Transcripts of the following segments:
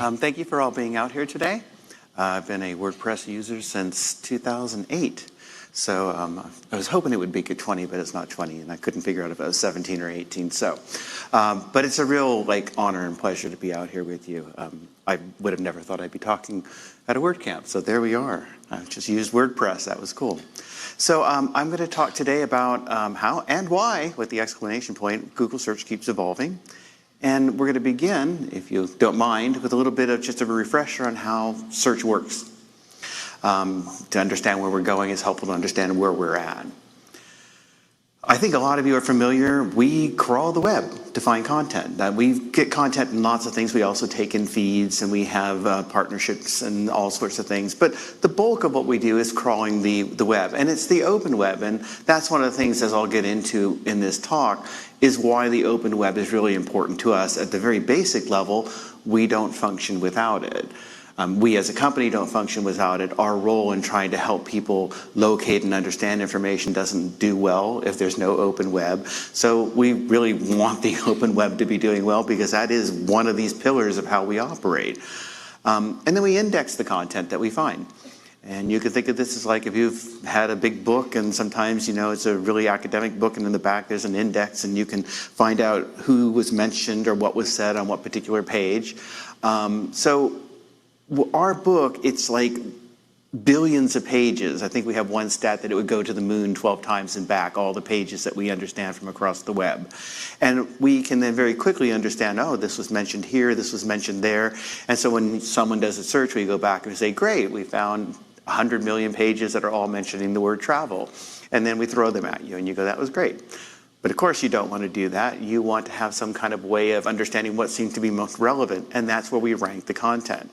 Thank you for all being out here today. I've been a WordPress user since 2008. So I was hoping it would be 20, but it's not 20, and I couldn't figure out if it was 17 or 18. But it's a real honor and pleasure to be out here with you. I would have never thought I'd be talking at a WordCamp, so there we are. I just used WordPress. That was cool. So I'm going to talk today about how and why, with the exclamation point, Google search keeps evolving. And we're going to begin, if you don't mind, with a little bit of just a refresher on how search works. To understand where we're going is helpful to understand where we're at. I think a lot of you are familiar. We crawl the web to find content. We get content in lots of things. We also take in feeds, and we have partnerships and all sorts of things. But the bulk of what we do is crawling the web, and it's the open web. And that's one of the things, as I'll get into in this talk, is why the open web is really important to us. At the very basic level, we don't function without it. We as a company don't function without it. Our role in trying to help people locate and understand information doesn't do well if there's no open web. So we really want the open web to be doing well, because that is one of these pillars of how we operate. And then we index the content that we find. And you can think of this as like if you've had a big book, and sometimes, it's a really academic book, and in the back there's an index, and you can find out who was mentioned or what was said on what particular page. So our book, it's like billions of pages. I think we have one stat that it would go to the moon 12 times and back, all the pages that we understand from across the web. And we can then very quickly understand, oh, this was mentioned here, this was mentioned there. And so when someone does a search, we go back and we say, great, we found 100 million pages that are all mentioning the word travel. And then we throw them at you, and you go, that was great. But of course you don't want to do that. You want to have some kind of way of understanding what seems to be most relevant, and that's where we rank the content.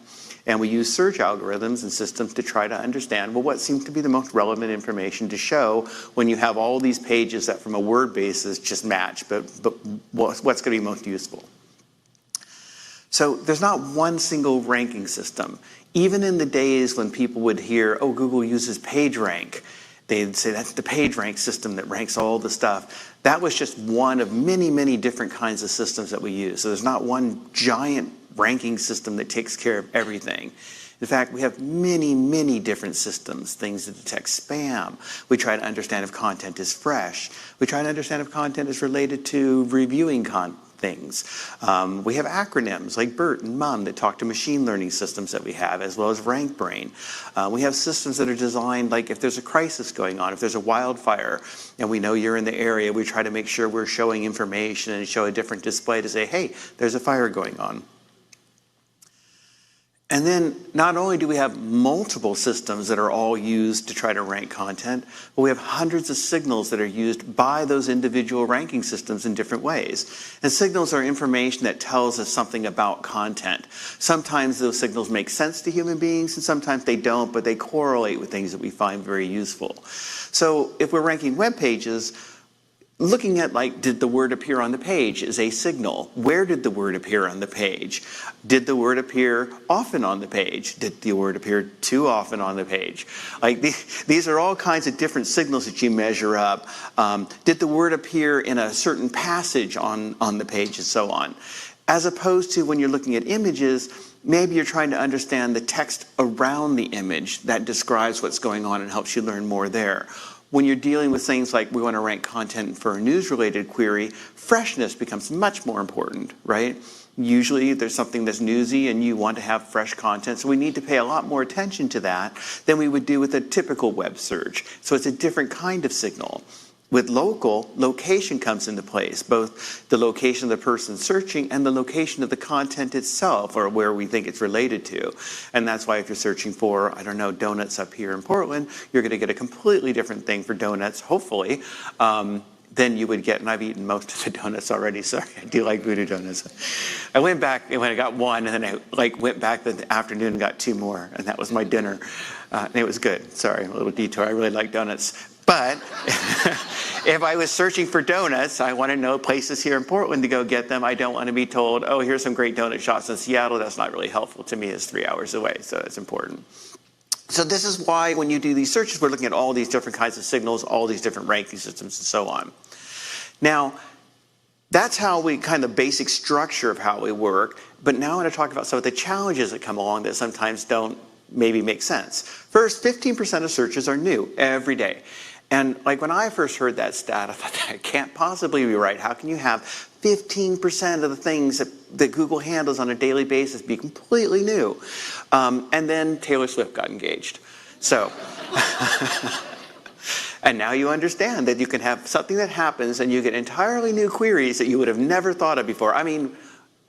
And we use search algorithms and systems to try to understand, well, what seems to be the most relevant information to show when you have all these pages that from a word basis just match, but what's going to be most useful. So there's not one single ranking system. Even in the days when people would hear, oh, Google uses PageRank, they'd say that's the PageRank system that ranks all the stuff. That was just one of many, many different kinds of systems that we use. So there's not one giant ranking system that takes care of everything. In fact, we have many, many different systems, things that detect spam. We try to understand if content is fresh. We try to understand if content is related to reviewing things. We have acronyms like BERT and MUM that talk to machine learning systems that we have, as well as RankBrain. We have systems that are designed, like if there's a crisis going on, if there's a wildfire, and we know you're in the area, we try to make sure we're showing information and show a different display to say, hey, there's a fire going on. And then not only do we have multiple systems that are all used to try to rank content, but we have hundreds of signals that are used by those individual ranking systems in different ways. And signals are information that tells us something about content. Sometimes those signals make sense to human beings, and sometimes they don't, but they correlate with things that we find very useful. So if we're ranking web pages, looking at did the word appear on the page is a signal. Where did the word appear on the page? Did the word appear often on the page? Did the word appear too often on the page? These are all kinds of different signals that you measure up. Did the word appear in a certain passage on the page, and so on? As opposed to when you're looking at images, maybe you're trying to understand the text around the image that describes what's going on and helps you learn more there. When you're dealing with things like we want to rank content for a news-related query, freshness becomes much more important, right? Usually there's something that's newsy and you want to have fresh content, so we need to pay a lot more attention to that than we would do with a typical web search. So it's a different kind of signal. With local, location comes into place, both the location of the person searching and the location of the content itself, or where we think it's related to. And that's why if you're searching for, I don't know, donuts up here in Portland, you're going to get a completely different thing for donuts, hopefully, than you would get, and I've eaten most of the donuts already. Sorry, I do like voodoo donuts. I went back and when I got one, and then I went back the afternoon and got two more, and that was my dinner. And it was good. Sorry, a little detour. I really like donuts. But if I was searching for donuts, I want to know places here in Portland to go get them. I don't want to be told, oh, here's some great donut shops in Seattle. That's not really helpful to me. It's 3 hours away, so that's important. So this is why when you do these searches, we're looking at all these different kinds of signals, all these different ranking systems, and so on. Now, that's how we kind of basic structure of how we work. But now I want to talk about some of the challenges that come along that sometimes don't maybe make sense. First, 15% of searches are new every day. And like when I first heard that stat, I thought that can't possibly be right. How can you have 15% of the things that Google handles on a daily basis be completely new? And then Taylor Swift got engaged. So, and now you understand that you can have something that happens and you get entirely new queries that you would have never thought of before. I mean,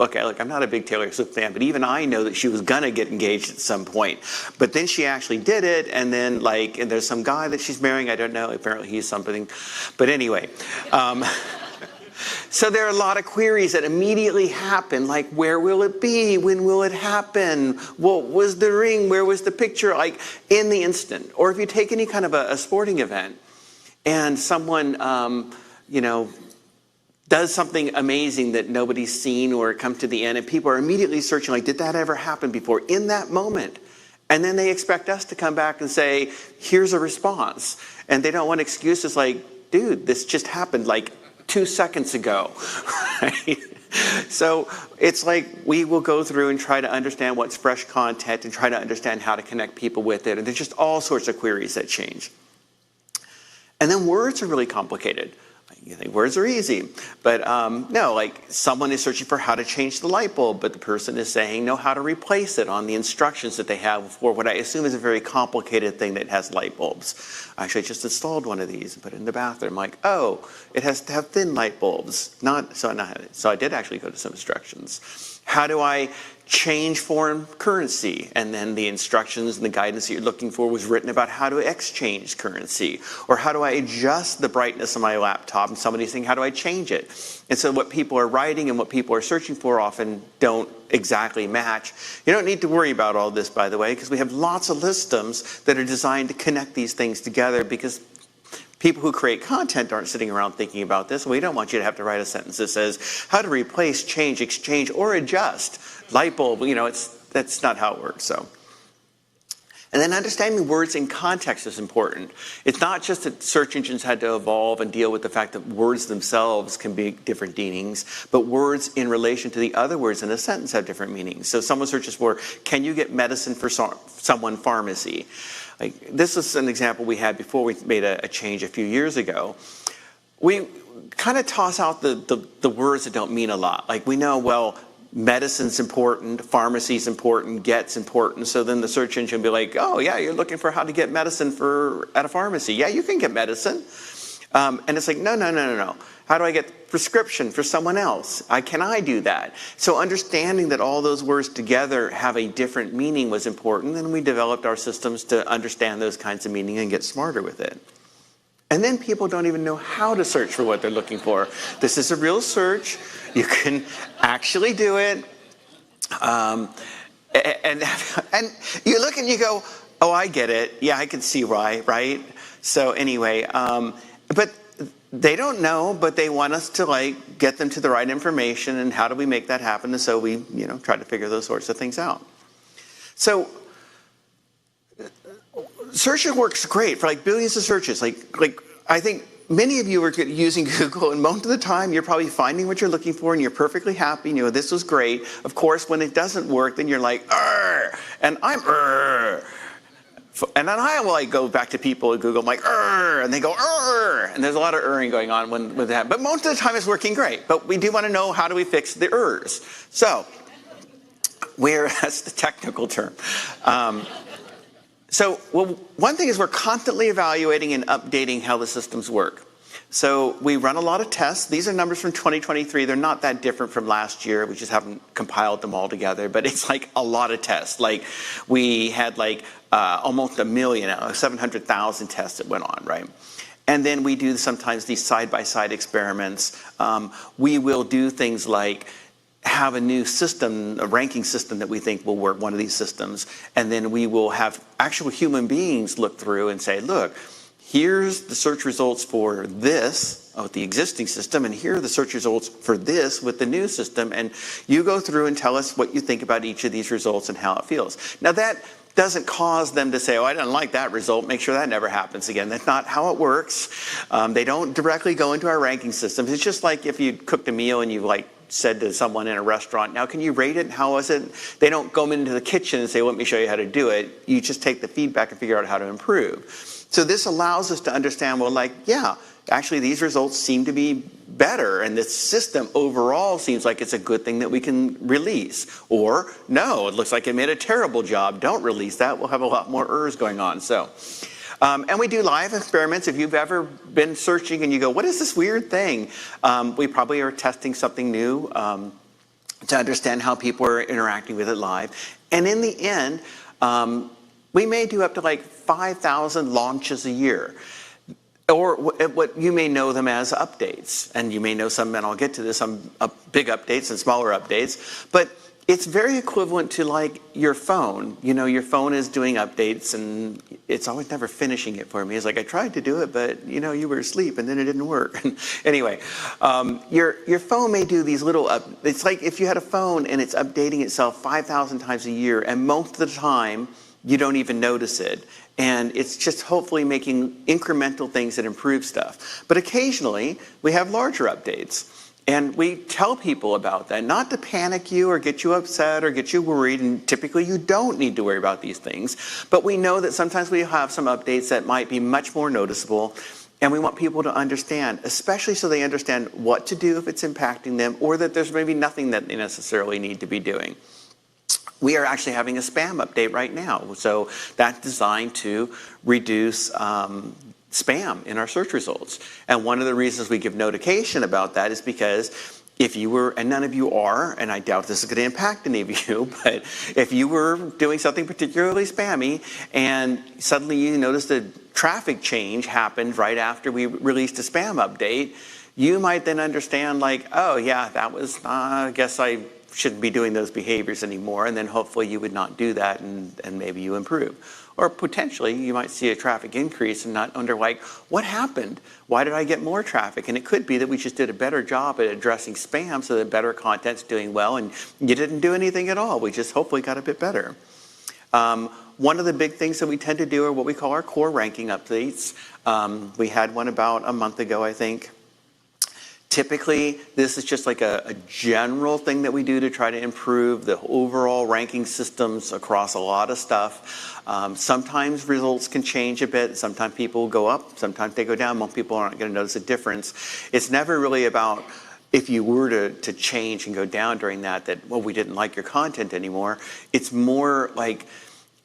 okay, look, I'm not a big Taylor Swift fan, but even I know that she was gonna get engaged at some point. But then she actually did it, and then and there's some guy that she's marrying, I don't know, apparently he's something. But anyway, so there are a lot of queries that immediately happen, like where will it be? When will it happen? What was the ring? Where was the picture? Like in the instant. Or if you take any kind of a sporting event and someone, does something amazing that nobody's seen or come to the end, and people are immediately searching, like, did that ever happen before in that moment? And then they expect us to come back and say, here's a response. And they don't want excuses like, dude, this just happened like 2 seconds ago. Right? So it's like we will go through and try to understand what's fresh content and try to understand how to connect people with it. And there's just all sorts of queries that change. And then words are really complicated. You think words are easy, but no, like someone is searching for how to change the light bulb, but the person is saying no, how to replace it on the instructions that they have for what I assume is a very complicated thing that has light bulbs. Actually, I just installed one of these and put it in the bathroom. Like, oh, it has to have thin light bulbs. So I did actually go to some instructions. How do I change foreign currency? And then the instructions and the guidance that you're looking for was written about how to exchange currency. Or how do I adjust the brightness of my laptop? And somebody's saying, how do I change it? And so what people are writing and what people are searching for often don't exactly match. You don't need to worry about all this, by the way, because we have lots of systems that are designed to connect these things together, because people who create content aren't sitting around thinking about this. We don't want you to have to write a sentence that says how to replace, change, exchange, or adjust light bulb. That's not how it works. So, and then understanding words in context is important. It's not just that search engines had to evolve and deal with the fact that words themselves can be different meanings, but words in relation to the other words in a sentence have different meanings. So someone searches for, can you get medicine for someone pharmacy? Like, this is an example we had before we made a change a few years ago. We kind of toss out the words that don't mean a lot. Like, we know, well, medicine's important, pharmacy's important, get's important. So then the search engine will be like, oh yeah, you're looking for how to get medicine at a pharmacy. Yeah, you can get medicine. And it's like, no. How do I get prescription for someone else? Can I do that? So understanding that all those words together have a different meaning was important, and we developed our systems to understand those kinds of meaning and get smarter with it. And then people don't even know how to search for what they're looking for. This is a real search. You can actually do it. And you look and you go, oh, I get it. Yeah, I can see why, right? So anyway, but they don't know, but they want us to get them to the right information, and how do we make that happen? And so we, try to figure those sorts of things out. So searching works great for billions of searches. I think many of you are using Google, and most of the time you're probably finding what you're looking for and you're perfectly happy. This was great. Of course, when it doesn't work, then you're like, "Arr!" And I'm "Arr!" And then I will go back to people at Google, I'm like, "Arr!" And they go, "Arr!" And there's a lot of erring going on with that. But most of the time it's working great. But we do want to know, how do we fix the errors? So, that's the technical term. One thing is we're constantly evaluating and updating how the systems work. So we run a lot of tests. These are numbers from 2023. They're not that different from last year. We just haven't compiled them all together. But it's a lot of tests. We had almost 1 million, 700,000 tests that went on, right? And then we do sometimes these side-by-side experiments. We will do things like have a new system, a ranking system that we think will work, one of these systems, and then we will have actual human beings look through and say, look, here's the search results for this with the existing system, and here are the search results for this with the new system, and you go through and tell us what you think about each of these results and how it feels. Now that doesn't cause them to say, oh, I didn't like that result, make sure that never happens again. That's not how it works. They don't directly go into our ranking systems. It's just like if you cooked a meal and you said to someone in a restaurant, now can you rate it and how is it? They don't go into the kitchen and say, let me show you how to do it. You just take the feedback and figure out how to improve. So this allows us to understand, well, yeah, actually these results seem to be better and this system overall seems like it's a good thing that we can release. Or no, it looks like it made a terrible job. Don't release that. We'll have a lot more errors going on. So. And we do live experiments. If you've ever been searching and you go, what is this weird thing? We probably are testing something new to understand how people are interacting with it live. And in the end, we may do up to 5,000 launches a year. Or what you may know them as updates. And you may know some, and I'll get to this, some big updates and smaller updates. But it's very equivalent to your phone. Your phone is doing updates and it's always never finishing it for me. It's like, I tried to do it, but you were asleep and then it didn't work. Anyway, your phone may do these little it's like if you had a phone and it's updating itself 5,000 times a year and most of the time you don't even notice it. And it's just hopefully making incremental things that improve stuff. But occasionally we have larger updates. And we tell people about that, not to panic you or get you upset or get you worried, and typically you don't need to worry about these things. But we know that sometimes we have some updates that might be much more noticeable, and we want people to understand, especially so they understand what to do if it's impacting them, or that there's maybe nothing that they necessarily need to be doing. We are actually having a spam update right now, so that's designed to reduce spam in our search results. And one of the reasons we give notification about that is because if you were, and none of you are, and I doubt this is going to impact any of you, but if you were doing something particularly spammy and suddenly you noticed a traffic change happened right after we released a spam update, you might then understand oh yeah, that was, I guess I shouldn't be doing those behaviors anymore, and then hopefully you would not do that and maybe you improve. Or potentially you might see a traffic increase and not wonder what happened? Why did I get more traffic? And it could be that we just did a better job at addressing spam so that better content's doing well and you didn't do anything at all. We just hopefully got a bit better. One of the big things that we tend to do are what we call our core ranking updates. We had one about a month ago, I think. Typically, this is just a general thing that we do to try to improve the overall ranking systems across a lot of stuff. Sometimes results can change a bit. Sometimes people go up, sometimes they go down. Most people aren't going to notice a difference. It's never really about if you were to change and go down during that, well, we didn't like your content anymore. It's more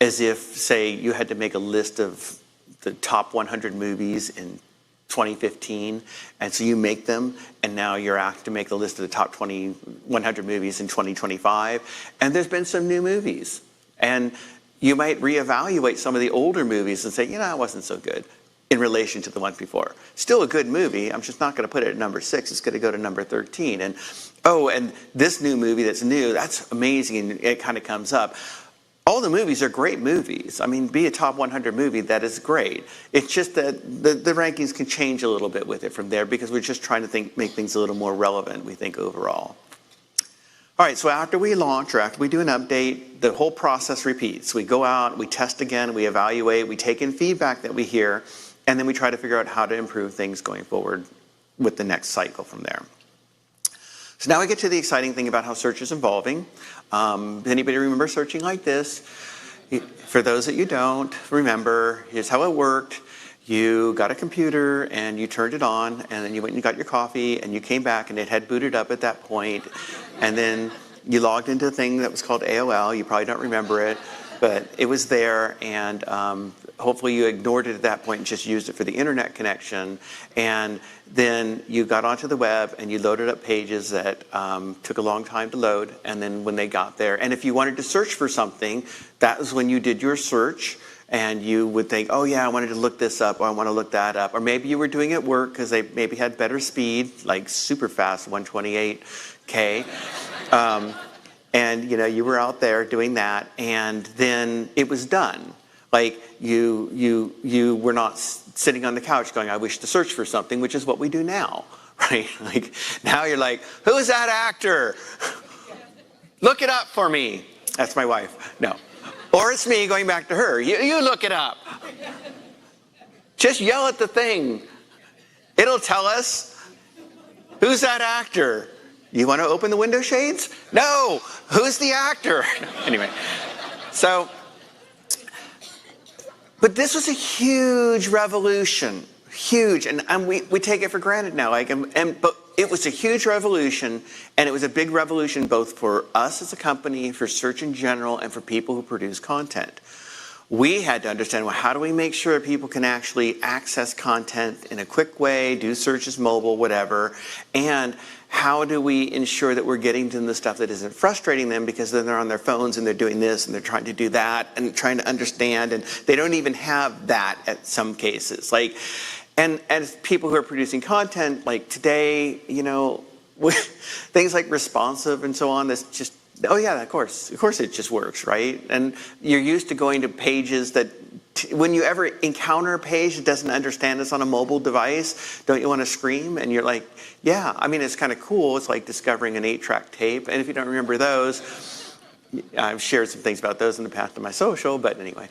as if, say, you had to make a list of the top 100 movies in 2015, and so you make them, and now you're asked to make a list of the top 100 movies in 2025, and there's been some new movies. And you might reevaluate some of the older movies and say, it wasn't so good in relation to the one before. Still a good movie, I'm just not going to put it at number 6, it's going to go to number 13. And and this new movie that's new, that's amazing, and it kind of comes up. All the movies are great movies. I mean, be a top 100 movie, that is great. It's just that the rankings can change a little bit with it from there because we're just trying to make things a little more relevant, we think, overall. All right, so after we launch or after we do an update, the whole process repeats. We go out, we test again, we evaluate, we take in feedback that we hear, and then we try to figure out how to improve things going forward with the next cycle from there. So now we get to the exciting thing about how search is evolving. Anybody remember searching like this? For those that you don't remember, here's how it worked. You got a computer and you turned it on, and then you went and got your coffee and you came back and it had booted up at that point. And then you logged into a thing that was called AOL. You probably don't remember it, but it was there, and hopefully you ignored it at that point and just used it for the internet connection. And then you got onto the web and you loaded up pages that took a long time to load. And then when they got there, and if you wanted to search for something, that was when you did your search. And you would think, oh yeah, I wanted to look this up, or I want to look that up. Or maybe you were doing it at work because they maybe had better speed, like super fast, 128K. And you were out there doing that, and then it was done. Like you were not sitting on the couch going, I wish to search for something, which is what we do now, right? Like now you're like, who's that actor? Look it up for me. That's my wife. No. Or it's me going back to her. You look it up. Just yell at the thing. It'll tell us. Who's that actor? You want to open the window shades? No. Who's the actor? Anyway. So, but this was a huge revolution. Huge. And we take it for granted now. But it was a huge revolution, and it was a big revolution both for us as a company, for search in general, and for people who produce content. We had to understand, well, how do we make sure people can actually access content in a quick way, do searches mobile, whatever, and how do we ensure that we're getting to the stuff that isn't frustrating them, because then they're on their phones and they're doing this and they're trying to do that and trying to understand, and they don't even have that at some cases. And as people who are producing content, like today, things like responsive and so on, that's just, oh yeah, of course it just works, right? And you're used to going to pages that, when you ever encounter a page that doesn't understand this on a mobile device, don't you want to scream? And you're like, yeah, I mean, it's kind of cool. It's like discovering an 8-track tape. And if you don't remember those, I've shared some things about those in the past on my social, but anyway.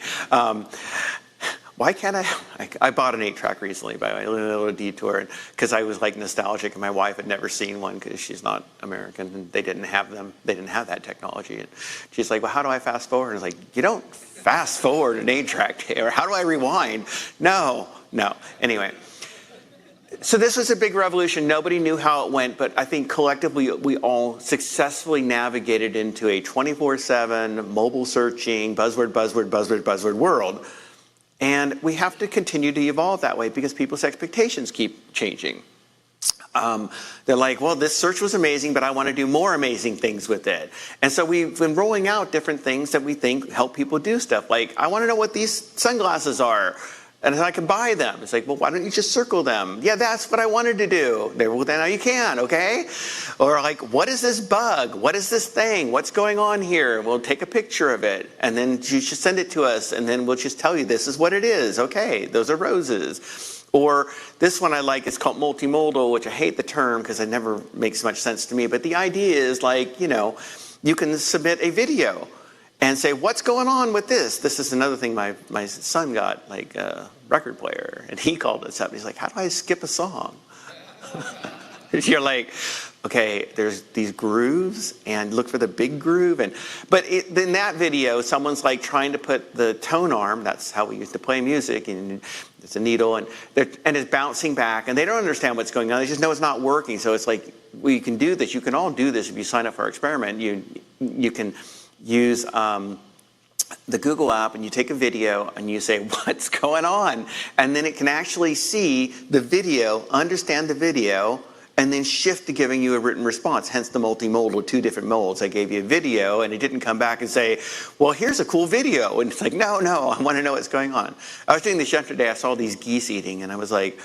Why can't I bought an 8-track recently, by the way, a little detour, because I was like nostalgic, and my wife had never seen one because she's not American, and they didn't have them. They didn't have that technology. And she's like, well, how do I fast forward? And I was like, you don't fast forward an 8-track, or how do I rewind? No. Anyway. So this was a big revolution. Nobody knew how it went, but I think collectively we all successfully navigated into a 24/7 mobile searching, buzzword world. And we have to continue to evolve that way because people's expectations keep changing. They're like, well, this search was amazing, but I want to do more amazing things with it. And so we've been rolling out different things that we think help people do stuff. Like, I want to know what these sunglasses are, and I can buy them. It's like, well, why don't you just circle them? Yeah, that's what I wanted to do. Well, then now you can, okay? Or like, what is this bug? What is this thing? What's going on here? We'll take a picture of it, and then you should send it to us, and then we'll just tell you this is what it is. Okay, those are roses. Or this one I like, it's called multimodal, which I hate the term because it never makes much sense to me. But the idea is like, you can submit a video and say, what's going on with this? This is another thing my son got, like a record player, and he called us up. He's like, how do I skip a song? You're like, okay, there's these grooves, and look for the big groove. But in that video, someone's like trying to put the tone arm, that's how we used to play music, and it's a needle, and it's bouncing back, and they don't understand what's going on. They just know it's not working. So it's like, well, you can do this. You can all do this if you sign up for our experiment. You can use the Google app, and you take a video and you say, what's going on? And then it can actually see the video, understand the video, and then shift to giving you a written response, hence the multimodal, 2 different modes. I gave you a video, and it didn't come back and say, well, here's a cool video. And it's like, no, I want to know what's going on. I was doing this yesterday. I saw these geese eating, and I was like,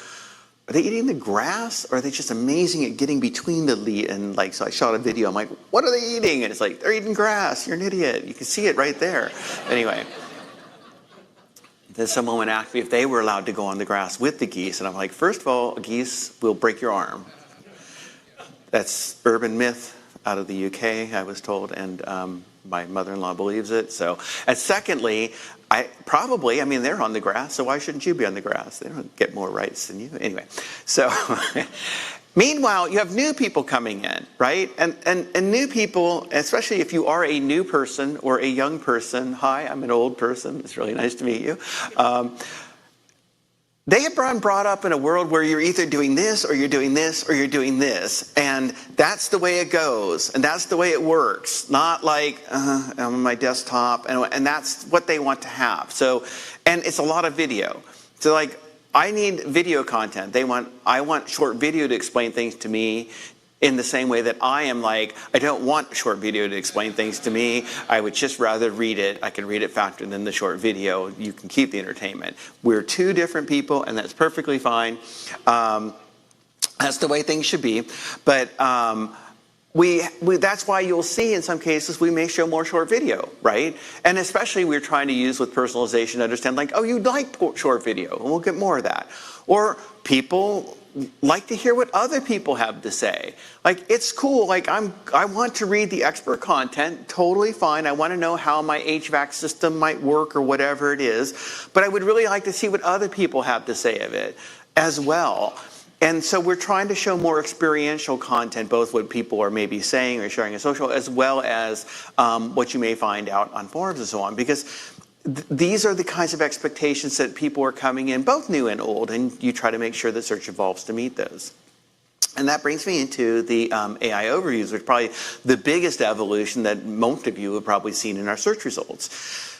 are they eating the grass, or are they just amazing at getting between the leaf? And like, so I shot a video. I'm like, what are they eating? And it's like, they're eating grass. You're an idiot. You can see it right there. Anyway. Then someone would ask me if they were allowed to go on the grass with the geese. And I'm like, first of all, geese will break your arm. That's urban myth out of the UK, I was told, and my mother-in-law believes it. So, and secondly, they're on the grass, so why shouldn't you be on the grass? They don't get more rights than you. Anyway, so meanwhile, you have new people coming in, right? And new people, especially if you are a new person or a young person. Hi, I'm an old person. It's really nice to meet you. They have been brought up in a world where you're either doing this, or you're doing this, or you're doing this. And that's the way it goes. And that's the way it works. Not like, I'm on my desktop. And that's what they want to have. So, and it's a lot of video. So like, I need video content. I want short video to explain things to me in the same way that I am like, I don't want short video to explain things to me. I would just rather read it. I can read it faster than the short video. You can keep the entertainment. We're 2 different people, and that's perfectly fine. That's the way things should be. But that's why you'll see in some cases we may show more short video, right? And especially we're trying to use with personalization to understand like, oh, you like short video, and we'll get more of that. Or people like to hear what other people have to say. Like, it's cool. Like, I want to read the expert content, totally fine. I want to know how my HVAC system might work or whatever it is. But I would really like to see what other people have to say of it as well. And so we're trying to show more experiential content, both what people are maybe saying or sharing on social, as well as what you may find out on forums and so on. Because these are the kinds of expectations that people are coming in, both new and old, and you try to make sure that search evolves to meet those. And that brings me into the AI overviews, which is probably the biggest evolution that most of you have probably seen in our search results.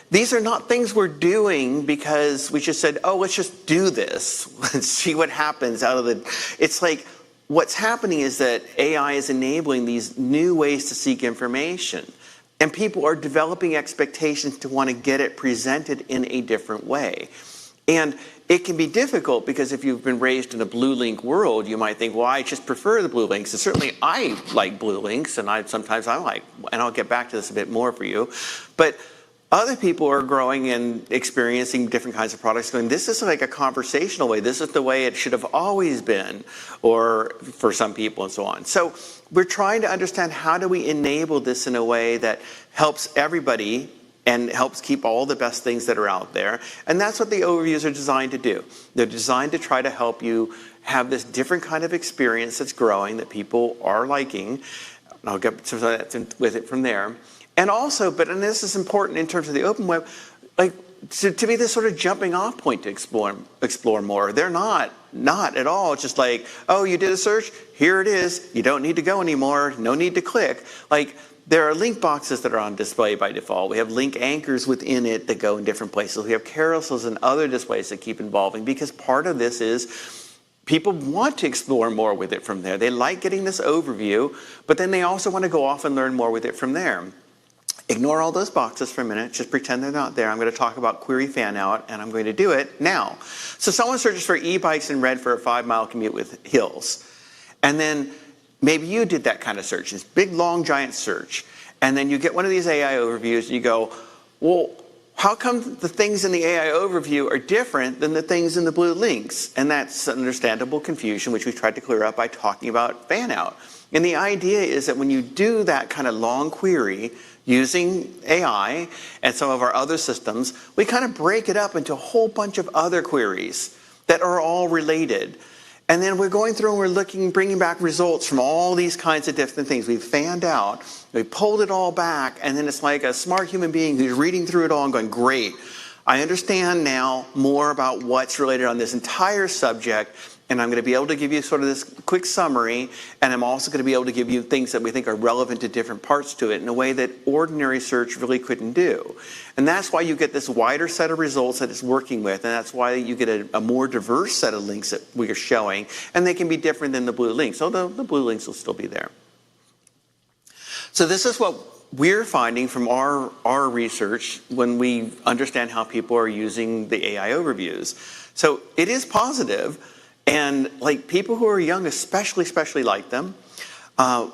These are not things we're doing because we just said, oh, let's just do this and see what happens out of the... It's like, what's happening is that AI is enabling these new ways to seek information. And people are developing expectations to want to get it presented in a different way. And it can be difficult because if you've been raised in a blue link world, you might think, well, I just prefer the blue links. And certainly I like blue links, and sometimes I like, and I'll get back to this a bit more for you. But other people are growing and experiencing different kinds of products going, this is like a conversational way. This is the way it should have always been, or for some people and so on. So we're trying to understand how do we enable this in a way that helps everybody and helps keep all the best things that are out there. And that's what the overviews are designed to do. They're designed to try to help you have this different kind of experience that's growing that people are liking. And I'll get to that with it from there. And also, and this is important in terms of the open web, like to be this sort of jumping off point to explore more. They're not at all. It's just like, oh, you did a search, here it is. You don't need to go anymore. No need to click. Like, there are link boxes that are on display by default. We have link anchors within it that go in different places. We have carousels and other displays that keep evolving because part of this is people want to explore more with it from there. They like getting this overview, but then they also want to go off and learn more with it from there. Ignore all those boxes for a minute. Just pretend they're not there. I'm going to talk about query fan out, and I'm going to do it now. So someone searches for e-bikes in red for a 5-mile commute with hills. And then maybe you did that kind of search, this big, long, giant search. And then you get one of these AI overviews, and you go, well, how come the things in the AI overview are different than the things in the blue links? And that's understandable confusion, which we tried to clear up by talking about fan out. And the idea is that when you do that kind of long query, using AI and some of our other systems, we kind of break it up into a whole bunch of other queries that are all related. And then we're going through and we're looking, bringing back results from all these kinds of different things. We've fanned out, we pulled it all back, and then it's like a smart human being who's reading through it all and going, great, I understand now more about what's related on this entire subject, and I'm going to be able to give you sort of this quick summary, and I'm also going to be able to give you things that we think are relevant to different parts to it in a way that ordinary search really couldn't do. And that's why you get this wider set of results that it's working with, and that's why you get a more diverse set of links that we are showing, and they can be different than the blue links, although the blue links will still be there. So this is what we're finding from our research when we understand how people are using the AI overviews. So it is positive. And like people who are young especially like them.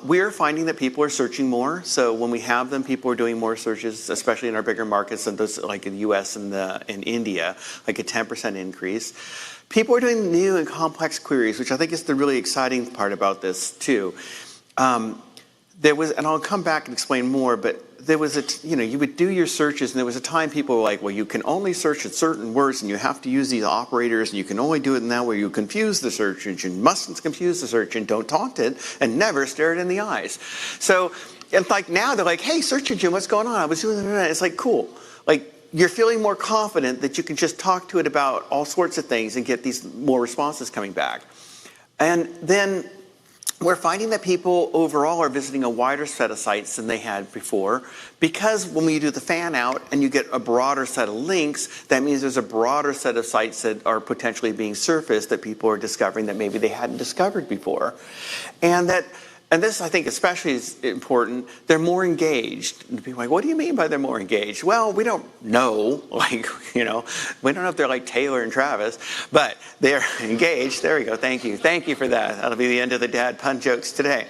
We're finding that people are searching more. So when we have them, people are doing more searches, especially in our bigger markets, and those like in the US and in India, like a 10% increase. People are doing new and complex queries, which I think is the really exciting part about this too. There was, and I'll come back and explain more, but there was you would do your searches, and there was a time people were like, well, you can only search at certain words, and you have to use these operators, and you can only do it in that way. You confuse the search engine, mustn't confuse the search engine, don't taunt it, and never stare it in the eyes. So it's like now they're like, hey, search engine, what's going on? I was doing that. It's like, cool. Like, you're feeling more confident that you can just talk to it about all sorts of things and get these more responses coming back. And then we're finding that people overall are visiting a wider set of sites than they had before, because when we do the fan out and you get a broader set of links, that means there's a broader set of sites that are potentially being surfaced that people are discovering that maybe they hadn't discovered before. And this, I think, especially is important, they're more engaged. And people are like, what do you mean by they're more engaged? Well, we don't know, we don't know if they're like Taylor and Travis, but they're engaged. There we go, thank you. Thank you for that. That'll be the end of the dad pun jokes today.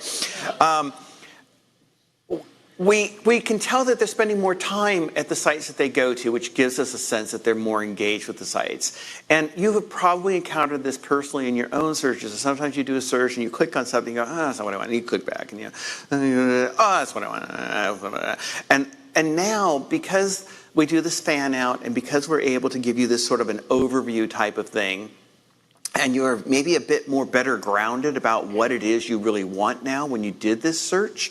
we can tell that they're spending more time at the sites that they go to, which gives us a sense that they're more engaged with the sites. And you have probably encountered this personally in your own searches. Sometimes you do a search and you click on something, and you go, oh, that's not what I want. And you click back, and you go, oh, that's what I want. And now, because we do this fan out, and because we're able to give you this sort of an overview type of thing, and you're maybe a bit more better grounded about what it is you really want now when you did this search.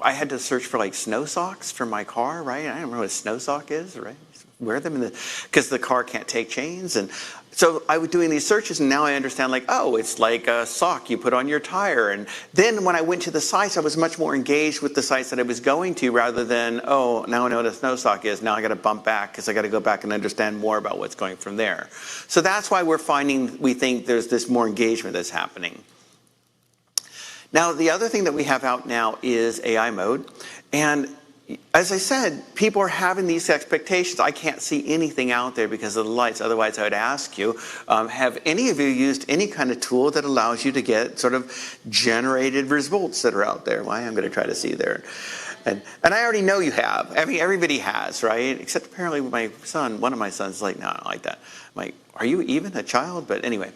I had to search for like snow socks for my car, right? I don't know what a snow sock is, right? Wear them because the car can't take chains. And so I was doing these searches, and now I understand, like, oh, it's like a sock you put on your tire. And then when I went to the sites, I was much more engaged with the sites that I was going to, rather than, oh, now I know what a snow sock is. Now I got to bump back because I got to go back and understand more about what's going from there. So that's why we think there's this more engagement that's happening. Now, the other thing that we have out now is AI mode. And as I said, people are having these expectations. I can't see anything out there because of the lights. Otherwise, I would ask you, have any of you used any kind of tool that allows you to get sort of generated results that are out there? Well, I'm going to try to see there. And I already know you have. I mean, everybody has, right? Except apparently my son, one of my sons is like, no, I don't like that. I'm like, are you even a child? But anyway,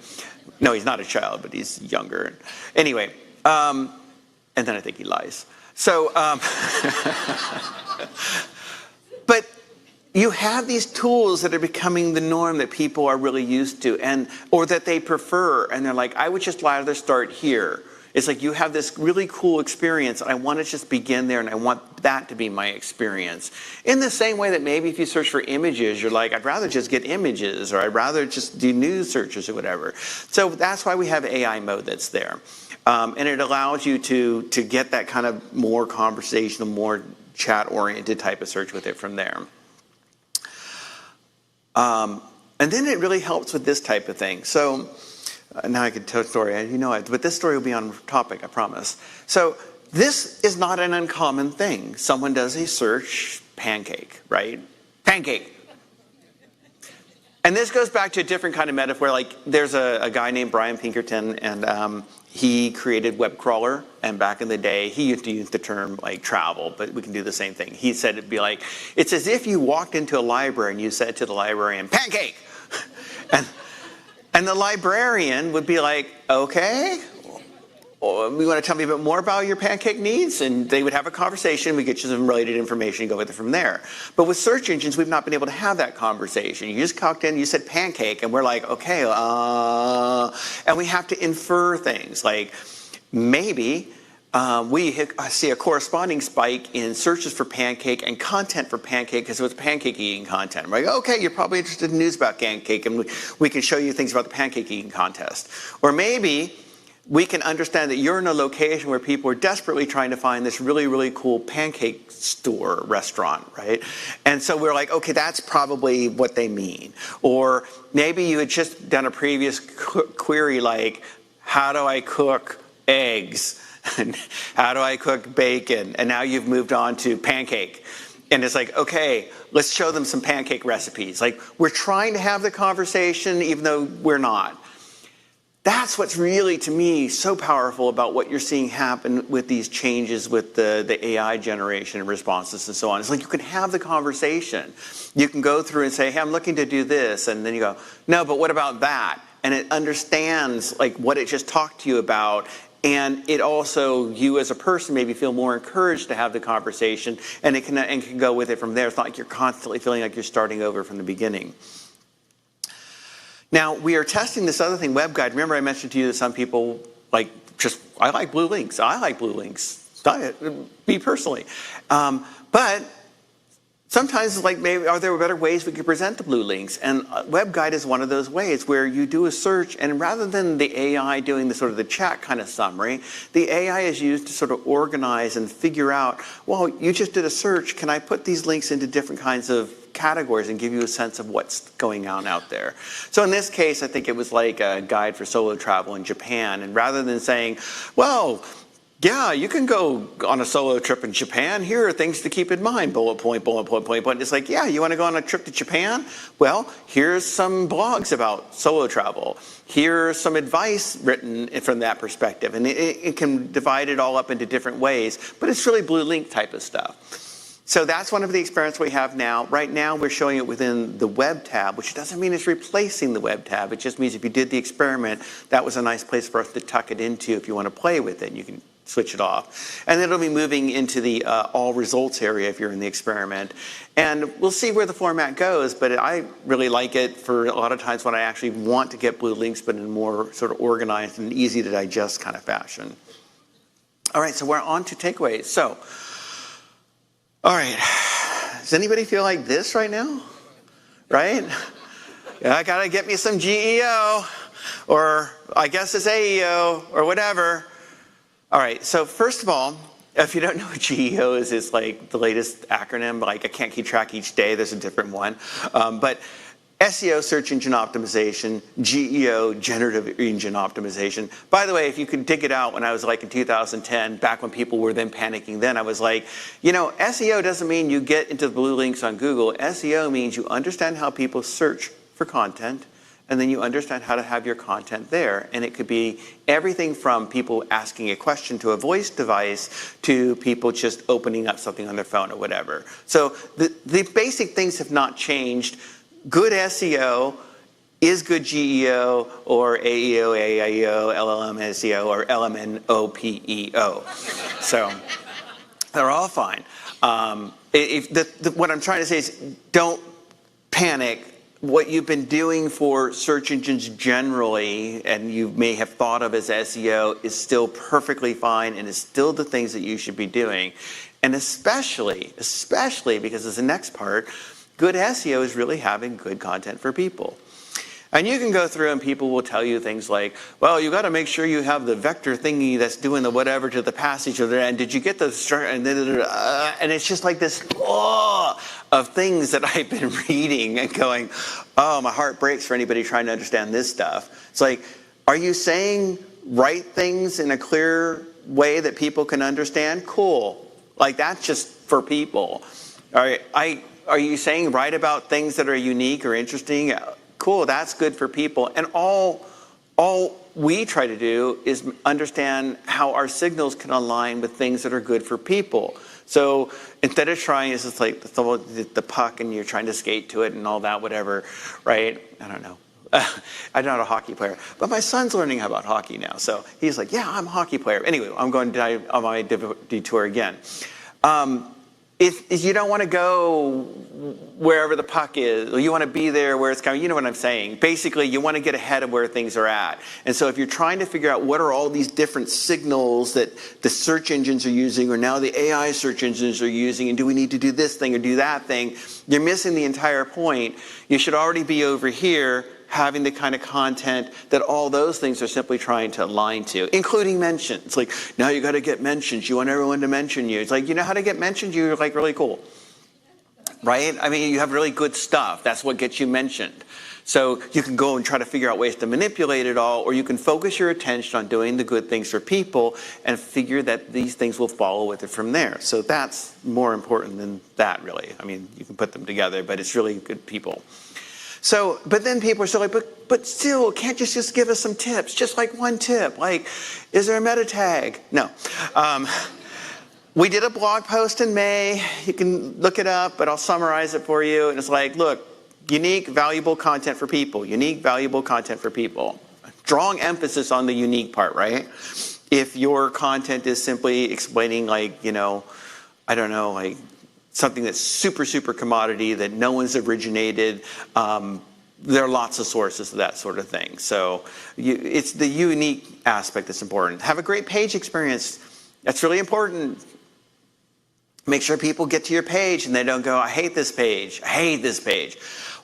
no, he's not a child, but he's younger. Anyway. And then I think he lies. So, but you have these tools that are becoming the norm that people are really used to, or that they prefer, and they're like, I would just rather start here. It's like you have this really cool experience, and I want to just begin there, and I want that to be my experience. In the same way that maybe if you search for images, you're like, I'd rather just get images, or I'd rather just do news searches or whatever. So that's why we have AI mode that's there. And it allows you to get that kind of more conversational, more chat-oriented type of search with it from there. And then it really helps with this type of thing. So now I can tell a story, you know it, but this story will be on topic, I promise. So this is not an uncommon thing. Someone does a search, pancake, right? Pancake. And this goes back to a different kind of metaphor. Like there's a guy named Brian Pinkerton, and he created web crawler. And back in the day, he used to use the term like travel, but we can do the same thing. He said it'd be like, it's as if you walked into a library and you said to the librarian, pancake. And the librarian would be like, okay, you want to tell me a bit more about your pancake needs? And they would have a conversation. We get you some related information and go with it from there. But with search engines, we've not been able to have that conversation. You just walked in, you said pancake, and we're like, okay, and we have to infer things. Like maybe we see a corresponding spike in searches for pancake and content for pancake because it was pancake eating content. We're like, okay, you're probably interested in news about pancake, and we can show you things about the pancake eating contest. Or maybe we can understand that you're in a location where people are desperately trying to find this really, really cool pancake store restaurant, right? And so we're like, okay, that's probably what they mean. Or maybe you had just done a previous query like, how do I cook eggs? And how do I cook bacon? And now you've moved on to pancake. And it's like, okay, let's show them some pancake recipes. Like we're trying to have the conversation even though we're not. That's what's really, to me, so powerful about what you're seeing happen with these changes with the AI generation and responses and so on. It's like you can have the conversation. You can go through and say, hey, I'm looking to do this. And then you go, no, but what about that? And it understands like what it just talked to you about. And it also, you as a person maybe feel more encouraged to have the conversation, and it can go with it from there. It's not like you're constantly feeling like you're starting over from the beginning. Now, we are testing this other thing, WebGuide. Remember I mentioned to you that some people like I like blue links. I like blue links. Me personally. But sometimes, like, maybe are there better ways we could present the blue links? And WebGuide is one of those ways where you do a search, and rather than the AI doing the sort of the chat kind of summary, the AI is used to sort of organize and figure out, well, you just did a search. Can I put these links into different kinds of categories and give you a sense of what's going on out there? So in this case, I think it was like a guide for solo travel in Japan. And rather than saying, well, Yeah, you can go on a solo trip in Japan. Here are things to keep in mind. Bullet point, bullet point, bullet point. It's like, yeah, you want to go on a trip to Japan? Well, here's some blogs about solo travel. Here's some advice written from that perspective. And it can divide it all up into different ways, but it's really blue link type of stuff. So that's one of the experiments we have now. Right now, we're showing it within the web tab, which doesn't mean it's replacing the web tab. It just means if you did the experiment, that was a nice place for us to tuck it into if you want to play with it. You can switch it off. And then it'll be moving into the all results area if you're in the experiment. And we'll see where the format goes, but I really like it for a lot of times when I actually want to get blue links, but in a more sort of organized and easy to digest kind of fashion. All right, so we're on to takeaways. So, all right, does anybody feel like this right now? Right? Yeah, I gotta get me some GEO, or I guess it's AEO, or whatever. All right, so first of all, if you don't know what GEO is, it's like the latest acronym. Like I can't keep track each day, there's a different one. But SEO, search engine optimization, GEO, generative engine optimization. By the way, if you could dig it out when I was like in 2010, back when people were then panicking then, I was like, you know, SEO doesn't mean you get into the blue links on Google. SEO means you understand how people search for content, and then you understand how to have your content there. And it could be everything from people asking a question to a voice device to people just opening up something on their phone or whatever. So the basic things have not changed. Good SEO is good GEO or AEO, AIEO, LLM SEO, or LMNOPEO. So they're all fine. What I'm trying to say is don't panic. What you've been doing for search engines generally, and you may have thought of as SEO, is still perfectly fine and is still the things that you should be doing. And especially because as the next part, good SEO is really having good content for people. And you can go through and people will tell you things like, well, you got to make sure you have the vector thingy that's doing the whatever to the passage of the, and did you get the, and it's just like this of things that I've been reading and going, oh, my heart breaks for anybody trying to understand this stuff. It's like, are you saying right things in a clear way that people can understand? Cool. Like that's just for people. Are you saying right about things that are unique or interesting? Cool, that's good for people. And all we try to do is understand how our signals can align with things that are good for people. So instead of trying, it's just like the puck and you're trying to skate to it and all that, whatever, right? I don't know. I'm not a hockey player, but my son's learning about hockey now. So he's like, yeah, I'm a hockey player. Anyway, I'm going to dive on my detour again. If you don't want to go wherever the puck is, or you want to be there where it's coming, you know what I'm saying. Basically, you want to get ahead of where things are at. And so if you're trying to figure out what are all these different signals that the search engines are using, or now the AI search engines are using, and do we need to do this thing or do that thing, you're missing the entire point. You should already be over here having the kind of content that all those things are simply trying to align to, including mentions. Like, now you got to get mentions. You want everyone to mention you. It's like, you know how to get mentioned? You're like really cool, right? I mean, you have really good stuff. That's what gets you mentioned. So you can go and try to figure out ways to manipulate it all, or you can focus your attention on doing the good things for people and figure that these things will follow with it from there. So that's more important than that, really. I mean, you can put them together, but it's really good people. So, but then people are still like, but still, can't you just give us some tips? Just like one tip, like, is there a meta tag? No. We did a blog post in May. You can look it up, but I'll summarize it for you. And it's like, look, unique, valuable content for people. Unique, valuable content for people. Strong emphasis on the unique part, right? If your content is simply explaining like, you know, I don't know, like, something that's super, super commodity that no one's originated. There are lots of sources of that sort of thing. So it's the unique aspect that's important. Have a great page experience. That's really important. Make sure people get to your page and they don't go, I hate this page. I hate this page.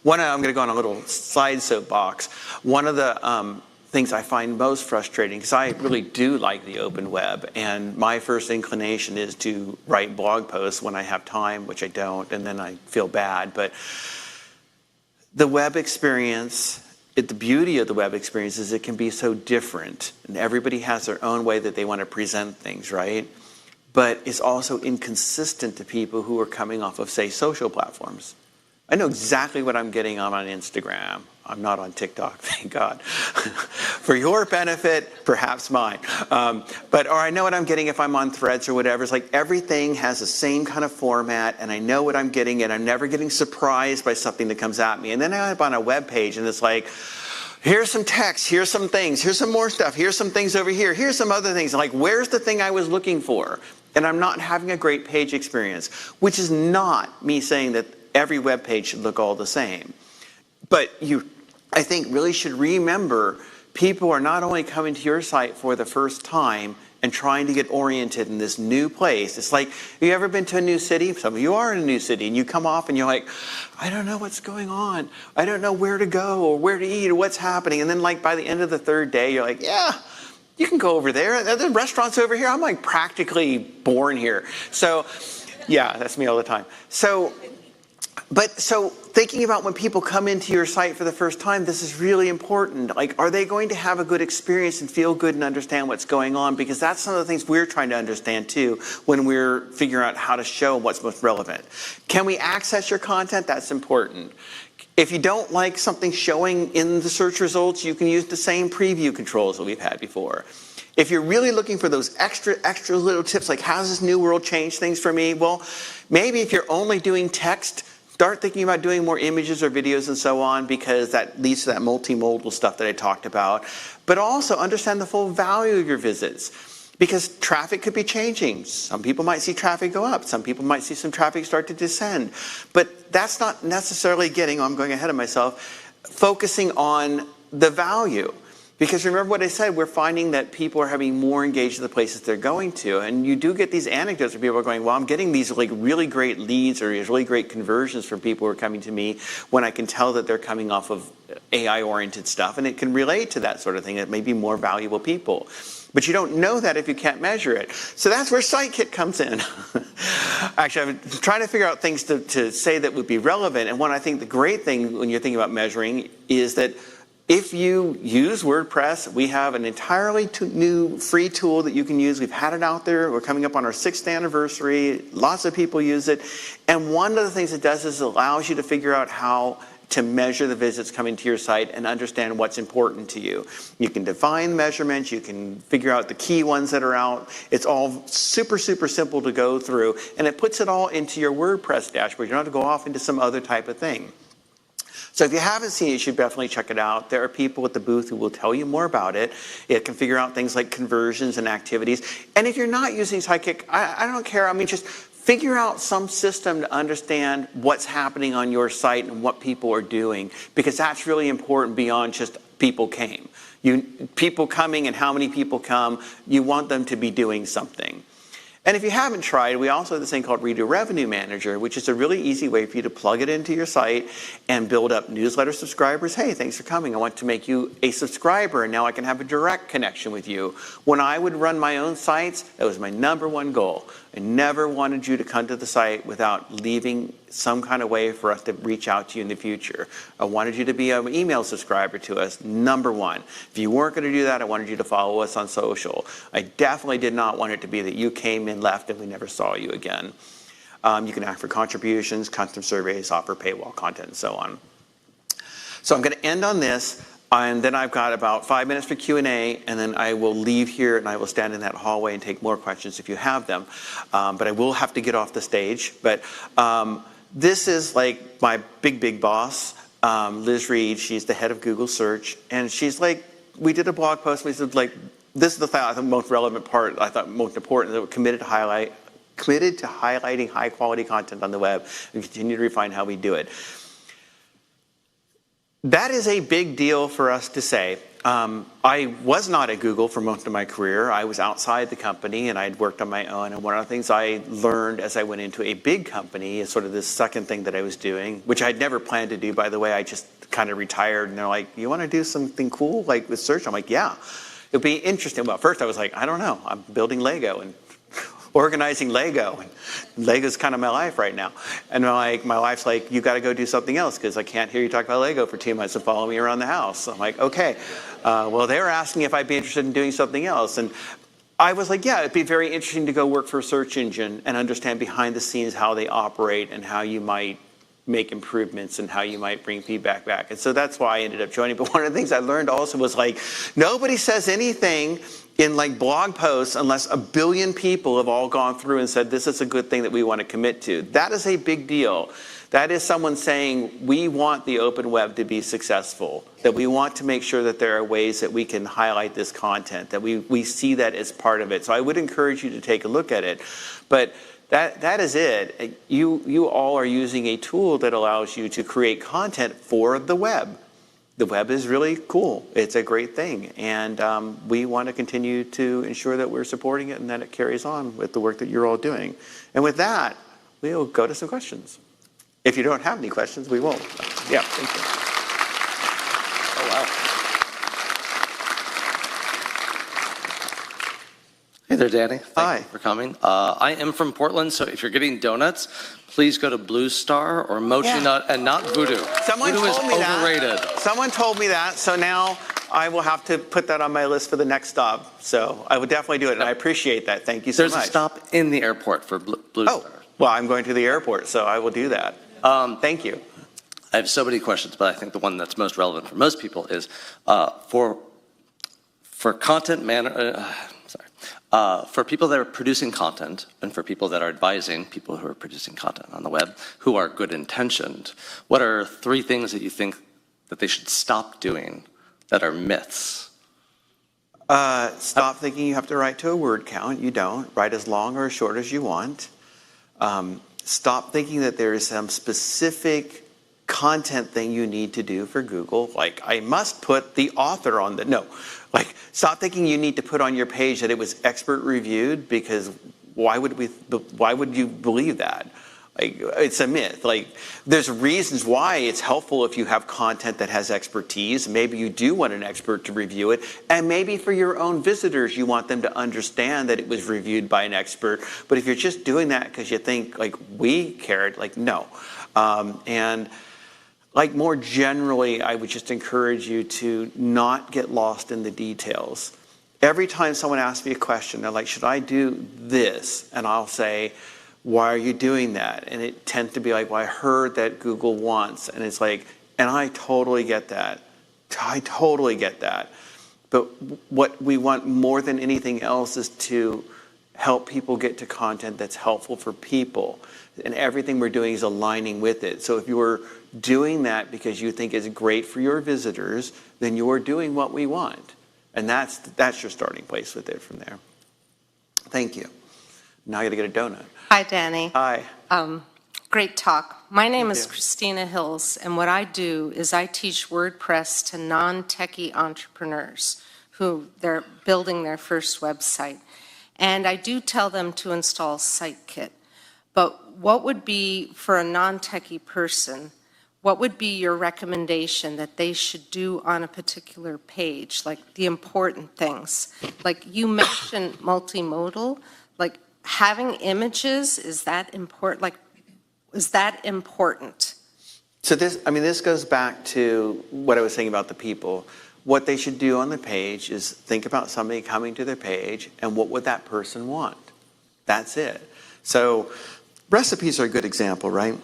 I'm going to go on a little side soapbox. One of the things I find most frustrating, because I really do like the open web, and my first inclination is to write blog posts when I have time, which I don't, and then I feel bad. But the web experience the beauty of the web experience is it can be so different, and everybody has their own way that they want to present things, right? But it's also inconsistent to people who are coming off of, say, social platforms. I know exactly what I'm getting on Instagram. I'm not on TikTok, thank God. For your benefit, perhaps mine. Or I know what I'm getting if I'm on Threads or whatever. It's like everything has the same kind of format, and I know what I'm getting, and I'm never getting surprised by something that comes at me. And then I'm on a web page, and it's like, here's some text, here's some things, here's some more stuff, here's some things over here, here's some other things. Like, where's the thing I was looking for? And I'm not having a great page experience, which is not me saying that every web page should look all the same. But you, I think, really should remember people are not only coming to your site for the first time and trying to get oriented in this new place. It's like, have you ever been to a new city? Some of you are in a new city, and you come off and you're like, I don't know what's going on. I don't know where to go or where to eat or what's happening. And then like by the end of the third day, you're like, yeah, you can go over there. The restaurant's over here. I'm like practically born here. So yeah, that's me all the time. So thinking about when people come into your site for the first time, this is really important. Like, are they going to have a good experience and feel good and understand what's going on? Because that's some of the things we're trying to understand too when we're figuring out how to show what's most relevant. Can we access your content? That's important. If you don't like something showing in the search results, you can use the same preview controls that we've had before. If you're really looking for those extra little tips, like how does this new world change things for me? Well, maybe if you're only doing text, start thinking about doing more images or videos and so on, because that leads to that multimodal stuff that I talked about. But also understand the full value of your visits, because traffic could be changing. Some people might see traffic go up. Some people might see some traffic start to descend. But that's not necessarily I'm going ahead of myself, focusing on the value. Because remember what I said, we're finding that people are having more engaged in the places they're going to. And you do get these anecdotes where people are going, well, I'm getting these like really great leads or these really great conversions from people who are coming to me when I can tell that they're coming off of AI-oriented stuff. And it can relate to that sort of thing. It may be more valuable people. But you don't know that if you can't measure it. So that's where SiteKit comes in. Actually, I'm trying to figure out things to say that would be relevant. And one, I think the great thing when you're thinking about measuring is that if you use WordPress, we have an entirely new free tool that you can use. We've had it out there. We're coming up on our 6th anniversary. Lots of people use it. And one of the things it does is it allows you to figure out how to measure the visits coming to your site and understand what's important to you. You can define measurements. You can figure out the key ones that are out. It's all super, super simple to go through. And it puts it all into your WordPress dashboard. You don't have to go off into some other type of thing. So if you haven't seen it, you should definitely check it out. There are people at the booth who will tell you more about it. It can figure out things like conversions and activities. And if you're not using Sidekick, I don't care. I mean, just figure out some system to understand what's happening on your site and what people are doing, because that's really important beyond just people came. People coming and how many people come, you want them to be doing something. And if you haven't tried, we also have this thing called Redo Revenue Manager, which is a really easy way for you to plug it into your site and build up newsletter subscribers. Hey, thanks for coming. I want to make you a subscriber, and now I can have a direct connection with you. When I would run my own sites, that was my #1 goal. I never wanted you to come to the site without leaving some kind of way for us to reach out to you in the future. I wanted you to be an email subscriber to us, #1. If you weren't going to do that, I wanted you to follow us on social. I definitely did not want it to be that you came in, left, and we never saw you again. You can ask for contributions, custom surveys, offer paywall content, and so on. So I'm going to end on this. And then I've got about 5 minutes for Q&A, and then I will leave here and I will stand in that hallway and take more questions if you have them. But I will have to get off the stage. But this is like my big boss, Liz Reed. She's the head of Google Search. And she's like, we did a blog post, and we said, like, this is the thing I thought most relevant part, I thought most important, that we're committed to highlighting high quality content on the web and continue to refine how we do it. That is a big deal for us to say. I was not at Google for most of my career. I was outside the company and I'd worked on my own. And one of the things I learned as I went into a big company is sort of this second thing that I was doing, which I'd never planned to do, by the way. I just kind of retired and they're like, you want to do something cool like with search? I'm like, yeah, it'll be interesting. Well, first I was like, I don't know. I'm building Lego and organizing Lego. Lego's kind of my life right now. And my wife's like, you got to go do something else because I can't hear you talk about Lego for 2 months and follow me around the house. I'm like, okay. Well, they were asking if I'd be interested in doing something else. And I was like, yeah, it'd be very interesting to go work for a search engine and understand behind the scenes how they operate and how you might make improvements and how you might bring feedback back. And so that's why I ended up joining. But one of the things I learned also was like, nobody says anything in like blog posts unless a billion people have all gone through and said, this is a good thing that we want to commit to. That is a big deal. That is someone saying, we want the open web to be successful, that we want to make sure that there are ways that we can highlight this content, that we see that as part of it. So I would encourage you to take a look at it. But that is it. You all are using a tool that allows you to create content for the web. The web is really cool. It's a great thing. And we want to continue to ensure that we're supporting it and that it carries on with the work that you're all doing. And with that, we'll go to some questions. If you don't have any questions, we won't. Yeah, thank you. Oh, wow. Hey there, Danny. Hi. Thank you for coming. I am from Portland, so if you're getting donuts, please go to Blue Star or Mochi Nut and not Voodoo. Someone Voodoo told is me overrated. that. Someone told me that, so now I will have to put that on my list for the next stop. So I would definitely do it, and I appreciate that. Thank you so much. There's a stop in the airport for Blue Star. Well, I'm going to the airport, so I will do that. Thank you. I have so many questions, but I think the one that's most relevant for most people is for content for people that are producing content and for people that are advising people who are producing content on the web who are good intentioned. What are 3 things that you think that they should stop doing that are myths? Stop thinking you have to write to a word count. You don't. Write as long or as short as you want. Stop thinking that there is some specific content thing you need to do for Google. Like, I must put the author on the, no. Like, stop thinking you need to put on your page that it was expert reviewed, because why would you believe that? Like, it's a myth. Like, there's reasons why it's helpful if you have content that has expertise. Maybe you do want an expert to review it, and maybe for your own visitors, you want them to understand that it was reviewed by an expert. But if you're just doing that because you think, like, we cared, like, no. And like, more generally, I would just encourage you to not get lost in the details. Every time someone asks me a question, they're like, should I do this? And I'll say, why are you doing that? And it tends to be like, well, I heard that Google wants. And it's like, and I totally get that. I totally get that. But what we want more than anything else is to help people get to content that's helpful for people. And everything we're doing is aligning with it. So if you're doing that because you think it's great for your visitors, then you're doing what we want. And that's your starting place with it from there. Thank you. Now I got to get a donut. Hi, Danny. Hi. Great talk. My name is Christina Hills, and what I do is I teach WordPress to non-techie entrepreneurs who they're building their first website. And I do tell them to install SiteKit. But what would be, for a non-techie person, what would be your recommendation that they should do on a particular page, like the important things? Like, you mentioned multimodal, like having images, is that important? Like, is that important? So this goes back to what I was saying about the people. What they should do on the page is think about somebody coming to their page and what would that person want? That's it. So recipes are a good example, right?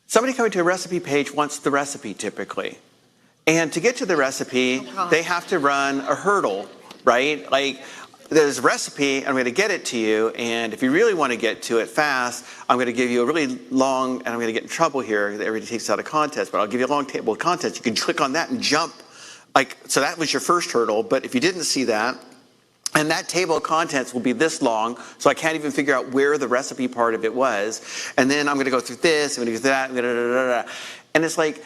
Somebody coming to a recipe page wants the recipe typically. And to get to the recipe, they have to run a hurdle, right? Like, there's a recipe, I'm going to get it to you, and if you really want to get to it fast, I'm going to give you a really long, and I'm going to get in trouble here, everybody takes out of context, but I'll give you a long table of contents. You can click on that and jump. Like, so that was your first hurdle, but if you didn't see that, and that table of contents will be this long, so I can't even figure out where the recipe part of it was. And then I'm going to go through this, I'm going to go through that, and it's like,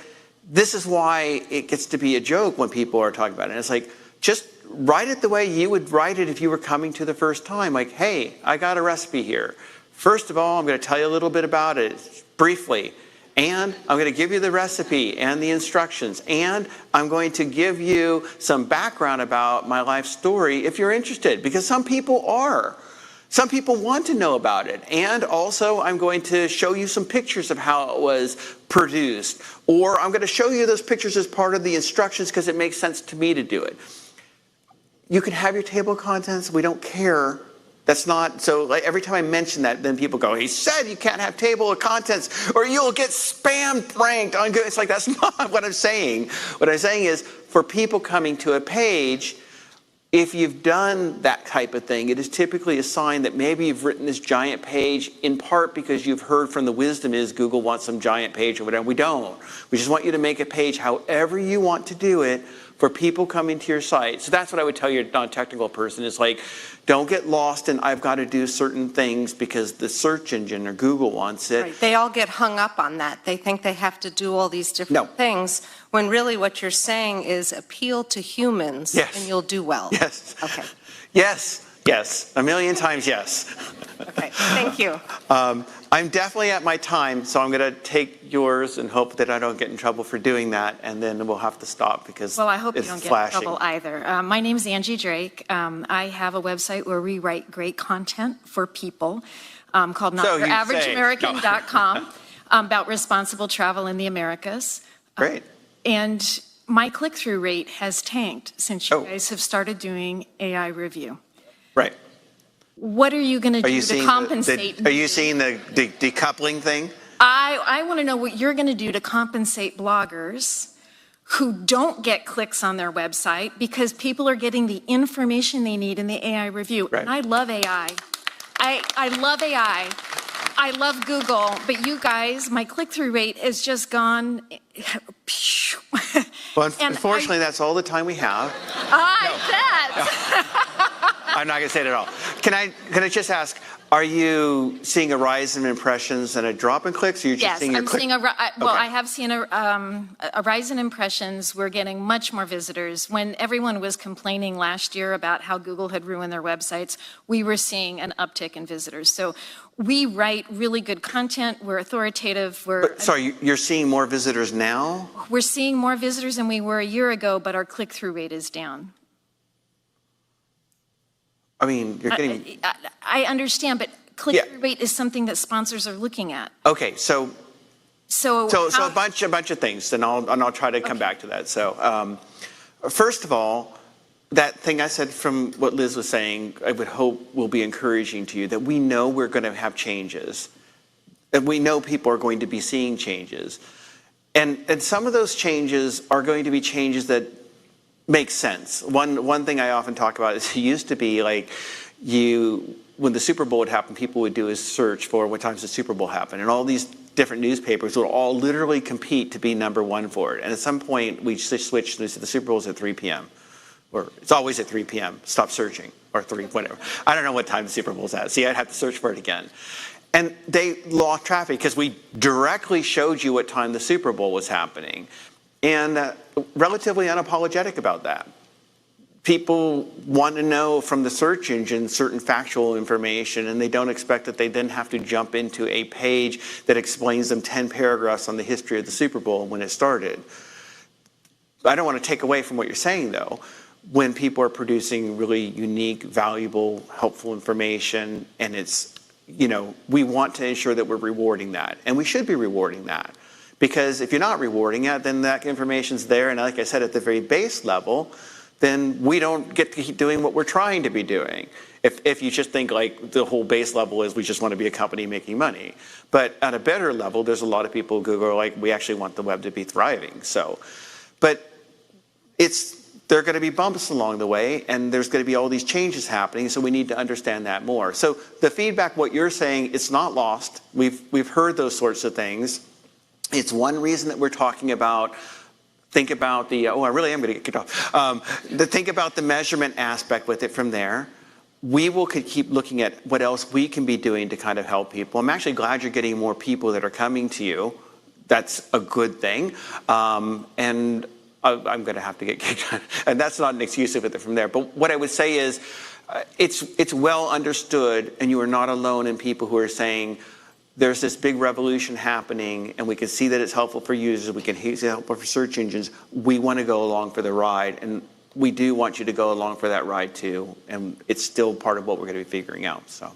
this is why it gets to be a joke when people are talking about it. And it's like, just write it the way you would write it if you were coming to the first time. Like, hey, I got a recipe here. First of all, I'm going to tell you a little bit about it briefly. And I'm going to give you the recipe and the instructions. And I'm going to give you some background about my life story if you're interested. Because some people are. Some people want to know about it. And also, I'm going to show you some pictures of how it was produced. Or I'm going to show you those pictures as part of the instructions because it makes sense to me to do it. You can have your table of contents. We don't care. That's not, so like every time I mention that, then people go, he said you can't have table of contents or you'll get spam pranked. It's like, that's not what I'm saying. What I'm saying is, for people coming to a page, if you've done that type of thing, it is typically a sign that maybe you've written this giant page in part because you've heard from the wisdom is Google wants some giant page or whatever. We don't. We just want you to make a page however you want to do it for people coming to your site. So that's what I would tell your non-technical person is like, don't get lost in I've got to do certain things because the search engine or Google wants it. Right. They all get hung up on that. They think they have to do all these different things, when really what you're saying is appeal to humans, and you'll do well. Yes. Okay. Yes. Yes. A million times yes. Okay. Thank you. I'm definitely at my time, so I'm going to take yours and hope that I don't get in trouble for doing that, and then we'll have to stop because Well, I hope you don't get in trouble flashing. either. My name's Angie Drake. I have a website where we write great content for people called NotYourAverageAmerican.com about responsible travel in the Americas. Great. And my click-through rate has tanked since you guys have started doing AI review. Right. What are you going to do to compensate? Are you seeing the decoupling thing? I want to know what you're going to do to compensate bloggers who don't get clicks on their website because people are getting the information they need in the AI review. Right. And I love AI. I love AI. I love Google, but you guys, my click-through rate has just gone. Well, unfortunately, that's all the time we have. I'm not going to say it at all. Can I just ask, are you seeing a rise in impressions and a drop in clicks? Or you're just seeing I'm seeing I have seen a rise in impressions. We're getting much more visitors. When everyone was complaining last year about how Google had ruined their websites, we were seeing an uptick in visitors. So we write really good content. We're authoritative. Sorry, you're seeing more visitors now? We're seeing more visitors than we were a year ago, but our click-through rate is down. I mean, you're getting... I understand, but click-through rate is something that sponsors are looking at. Okay, so a bunch of things, and I'll try to come back to that. So, first of all, that thing I said from what Liz was saying, I would hope will be encouraging to you, that we know we're going to have changes, and we know people are going to be seeing changes, and some of those changes are going to be changes that makes sense. One thing I often talk about is it used to be like when the Super Bowl would happen, people would do is search for what times the Super Bowl happened, and all these different newspapers would all literally compete to be number one for it. And at some point, we switched to the Super Bowl's at 3 p.m. or it's always at 3 p.m. Stop searching, or 3, whatever. I don't know what time the Super Bowl's at. See, I'd have to search for it again. And they lost traffic because we directly showed you what time the Super Bowl was happening. And relatively unapologetic about that. People want to know from the search engine certain factual information, and they don't expect that they then have to jump into a page that explains them 10 paragraphs on the history of the Super Bowl when it started. I don't want to take away from what you're saying, though. When people are producing really unique, valuable, helpful information, and it's, we want to ensure that we're rewarding that, and we should be rewarding that. Because if you're not rewarding it, then that information's there, and like I said, at the very base level, then we don't get to keep doing what we're trying to be doing. If you just think like the whole base level is we just want to be a company making money. But at a better level, there's a lot of people who go like, we actually want the web to be thriving. So, but there are going to be bumps along the way, and there's going to be all these changes happening, so we need to understand that more. So the feedback, what you're saying, it's not lost. We've heard those sorts of things. It's one reason that we're talking about, think about the, I really am going to get kicked off. Think about the measurement aspect with it from there. We will keep looking at what else we can be doing to kind of help people. I'm actually glad you're getting more people that are coming to you. That's a good thing. And I'm going to have to get kicked out. And that's not an excuse of it from there. But what I would say is it's well understood, and you are not alone in people who are saying, there's this big revolution happening, and we can see that it's helpful for users. We can see it's helpful for search engines. We want to go along for the ride. And we do want you to go along for that ride too, and it's still part of what we're going to be figuring out, so.